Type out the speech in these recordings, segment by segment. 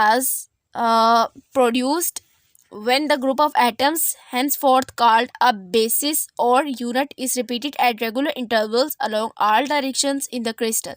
as produced when the group of atoms henceforth called a basis or unit is repeated at regular intervals along all directions in the crystal.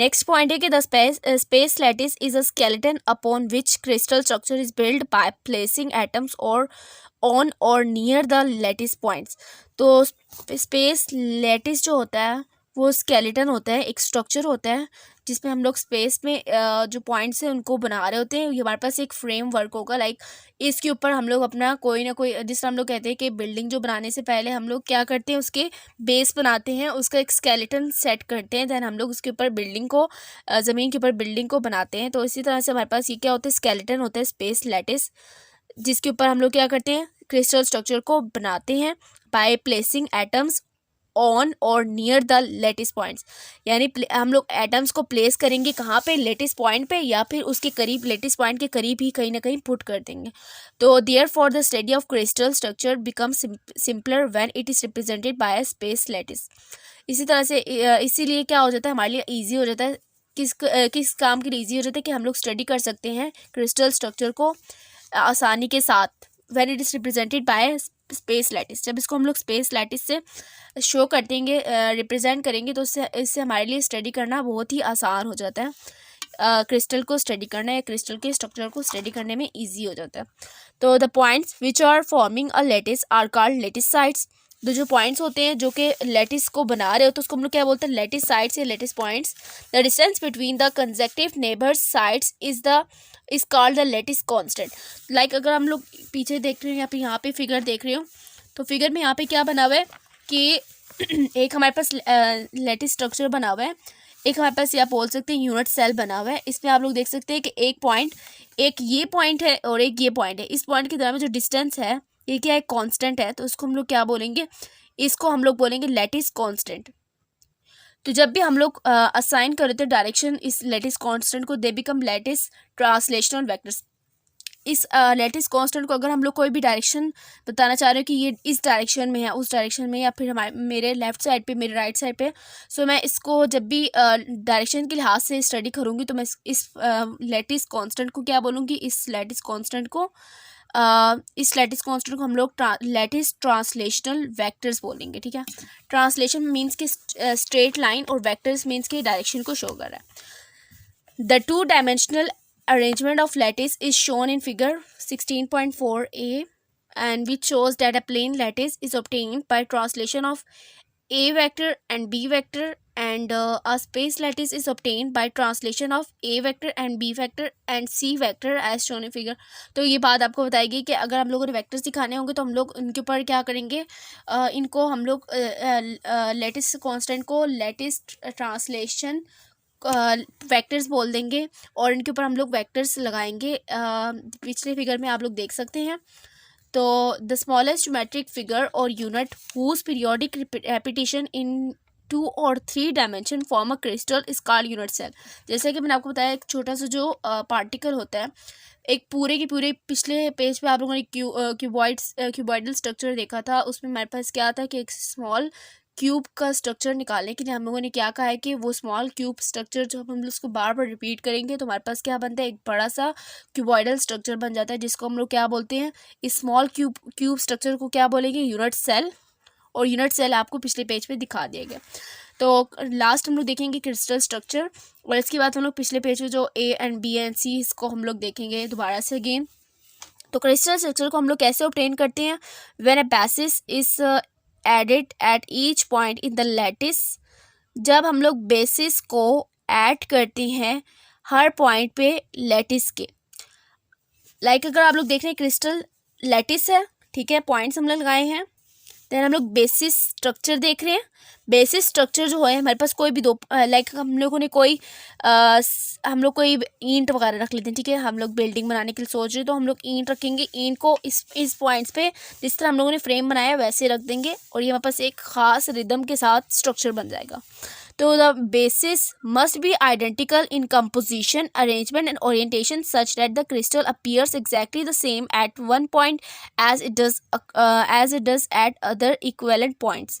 Next point है कि the space lattice is a skeleton upon which crystal structure is build by placing atoms और on और near the lattice points. तो space lattice जो होता है वो skeleton होता है, एक स्ट्रक्चर होता है जिसमें हम लोग स्पेस में जो पॉइंट्स हैं उनको बना रहे होते हैं। ये हमारे पास एक फ्रेम वर्क होगा, लाइक इसके ऊपर हम लोग अपना कोई ना कोई, जिस तरह हम लोग कहते हैं कि बिल्डिंग जो बनाने से पहले हम लोग क्या करते हैं, उसके बेस बनाते हैं, उसका एक स्केलेटन सेट करते हैं, देन हम लोग उसके ऊपर बिल्डिंग को ज़मीन के ऊपर बिल्डिंग को बनाते हैं। तो इसी तरह से हमारे पास ये क्या होता है, स्केलेटन होता है स्पेस लैटिस, जिसके ऊपर हम लोग क्या करते हैं, क्रिस्टल स्ट्रक्चर को बनाते हैं बाय प्लेसिंग एटम्स ऑन और नियर द लेटिस पॉइंट्स। यानी हम लोग एटम्स को प्लेस करेंगे कहाँ पे, लेटिस पॉइंट पे, या फिर उसके करीब, लेटिस पॉइंट के करीब ही कहीं ना कहीं पुट कर देंगे। तो therefore the study of crystal structure become simpler when it is represented by a space lattice. इसी तरह से इसीलिए क्या हो जाता है, हमारे लिए ईजी हो जाता है, किस काम के लिए ईजी हो जाता है कि हम लोग स्टडी कर सकते हैं क्रिस्टल स्ट्रक्चर को आसानी के साथ when it is represented bye space lattice. जब इसको हम लोग स्पेस लैटिस से शो कर देंगे, रिप्रेजेंट करेंगे, तो इससे हमारे लिए स्टडी करना बहुत ही आसान हो जाता है। क्रिस्टल को स्टडी करना या क्रिस्टल के स्ट्रक्चर को स्टडी करने में ईजी हो जाता है। तो the points which are forming a lattice are called lattice sites. तो जो पॉइंट्स होते हैं जो कि लेटिस को बना रहे हो, तो उसको हम लोग क्या बोलते हैं, लेटिस साइड्स या lattice points. The distance between the consecutive neighbours sites is called the lattice constant. Like अगर हम लोग पीछे देख रहे हैं या फिर यहाँ पे फिगर देख रहे हो, तो फिगर में यहाँ पे क्या बना हुआ है कि एक हमारे पास लेटिस स्ट्रक्चर बना हुआ है, एक हमारे पास ये आप बोल सकते हैं यूनिट सेल बना हुआ है। इसमें आप लोग देख सकते हैं कि एक ये पॉइंट है और एक ये पॉइंट है। इस पॉइंट के दरमियान जो डिस्टेंस है ये क्या है, कांस्टेंट है, तो इसको हम लोग क्या बोलेंगे, इसको हम लोग बोलेंगे लेटिस कांस्टेंट। तो जब भी हम लोग असाइन करते हैं डायरेक्शन इस लेटिस कांस्टेंट को, they become lattice translational vectors. इस लेटिस कांस्टेंट को अगर हम लोग कोई भी डायरेक्शन बताना चाह रहे हो कि ये इस डायरेक्शन में है, उस डायरेक्शन में, या फिर मेरे लेफ्ट साइड पे, मेरे राइट साइड पे, सो मैं इसको जब भी डायरेक्शन के लिहाज से स्टडी करूँगी तो मैं इस लेटिस कांस्टेंट को क्या बोलूँगी, इस लेटिस कांस्टेंट को हम लोग लेटिस ट्रांसलेशनल वेक्टर्स बोलेंगे। ठीक है, ट्रांसलेशन मीन्स कि स्ट्रेट लाइन और वेक्टर्स मीन्स कि डायरेक्शन को शो कर रहा है। The 2-dimensional arrangement of lattice is shown in figure 16.4a, and which shows that a plane lattice is obtained by translation of a vector and b vector, and a space lattice is obtained by translation of a vector and b vector and c vector as shown in figure। तो ये बात आपको बताएगी कि अगर हम लोगों ने वेक्टर्स दिखाने होंगे तो हम लोग उनके ऊपर क्या करेंगे, इनको हम लोग लेटिस कांस्टेंट को लेटिस ट्रांसलेशन वेक्टर्स बोल देंगे और इनके ऊपर हम लोग वेक्टर्स लगाएंगे। पिछले फिगर में आप लोग देख सकते हैं। तो द स्मॉलेस्ट ज्योमेट्रिक फिगर और unit whose periodic repetition in 2 और 3 dimension form a crystal is called unit cell. जैसे कि मैंने आपको बताया, एक छोटा सा जो पार्टिकल होता है, एक पूरे के पूरे पिछले पेज पे आप लोगों ने क्यूबॉइडल स्ट्रक्चर देखा था, उसमें हमारे पास क्या था कि एक स्मॉल क्यूब का स्ट्रक्चर निकालने के लिए हम लोगों ने क्या कहा है कि वो स्मॉल क्यूब स्ट्रक्चर जब हम लोग उसको बार बार रिपीट करेंगे तो हमारे पास क्या बनता है, एक बड़ा सा क्यूबॉइडल स्ट्रक्चर बन जाता है, जिसको हम लोग क्या बोलते हैं, इस स्मॉल क्यूब स्ट्रक्चर को क्या बोलेंगे, यूनिट सेल। और यूनिट सेल आपको पिछले पेज पे दिखा दिया गया। तो लास्ट हम लोग देखेंगे क्रिस्टल स्ट्रक्चर, और इसके बाद हम लोग पिछले पेज पे जो ए एंड बी एंड सी, इसको हम लोग देखेंगे दोबारा से अगेन। तो क्रिस्टल स्ट्रक्चर को हम लोग कैसे ऑब्टेन करते हैं, when a basis is added at each point in the lattice. जब हम लोग बेसिस को ऐड करते हैं हर पॉइंट पे लैटिस के, लाइक अगर आप लोग देख रहे हैं क्रिस्टल लैटिस है, ठीक है, पॉइंट्स हम लोग लगाए हैं, देन हम लोग बेसिस स्ट्रक्चर देख रहे हैं। बेसिस स्ट्रक्चर जो है हमारे पास कोई भी दो, लाइक हम लोग कोई ईंट वगैरह रख लेते हैं, ठीक है, हम लोग बिल्डिंग बनाने के लिए सोच रहे हैं तो हम लोग ईंट रखेंगे, ईंट को इस पॉइंट्स पे जिस तरह हम लोगों ने फ्रेम बनाया वैसे रख देंगे और ये हमारे पास एक ख़ास रिदम के साथ स्ट्रक्चर बन जाएगा। तो the basis must be identical in composition, arrangement and orientation such that the crystal appears exactly the same at one point as it does at other equivalent points.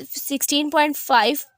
16.5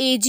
Ag